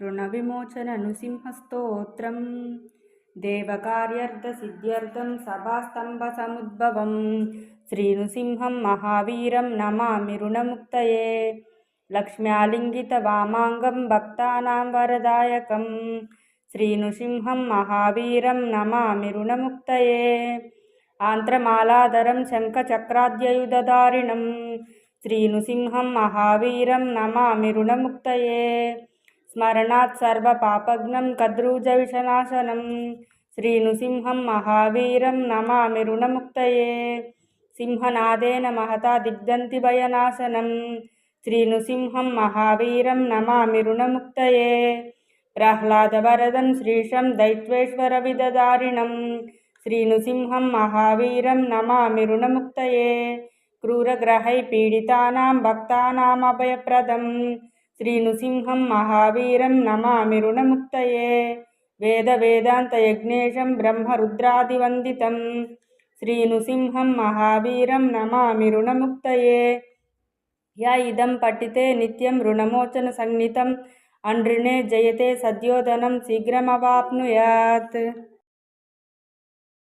ऋणविमोचन नृसिंहस्तोत्रं देवकार्यार्थसिद्ध्यर्थं सभास्तम्भसमुद्भवं श्रीनृसिंहं महावीरं नमामि ऋणमुक्तये लक्ष्म्यालिङ्गितवामाङ्गं भक्तानां वरदायकं श्रीनृसिंहं महावीरं नमामि ऋणमुक्तये आन्त्रमालाधरं शङ्खचक्राद्ययुधधारिणं श्रीनृसिंहं महावीरं नमामि ऋणमुक्तये स्मरणात् सर्वपापघ्नं कद्रूजविषनाशनं श्रीनृसिंहं महावीरं नमामि ऋणमुक्तये सिंहनादेन महता दिग्दन्ति भयनाशनं श्रीनृसिंहं महावीरं नमामि ऋणमुक्तये प्रह्लादवरदं श्रीशं दैत्येश्वरविदधारिणं श्रीनृसिंहं महावीरं नमामि ऋणमुक्तये क्रूरग्रहैः पीडितानां भक्तानामभयप्रदं श्रीनृसिंहं महावीरं नमामि ऋणमुक्तये वेदवेदान्तयज्ञेशं ब्रह्मरुद्रादिवन्दितं श्रीनृसिंहं महावीरं नमामि ऋणमुक्तये य इदं पठिते नित्यं ऋणमोचनसंज्ञितम् अनृणे जयते सद्योधनं शीघ्रमवाप्नुयात्।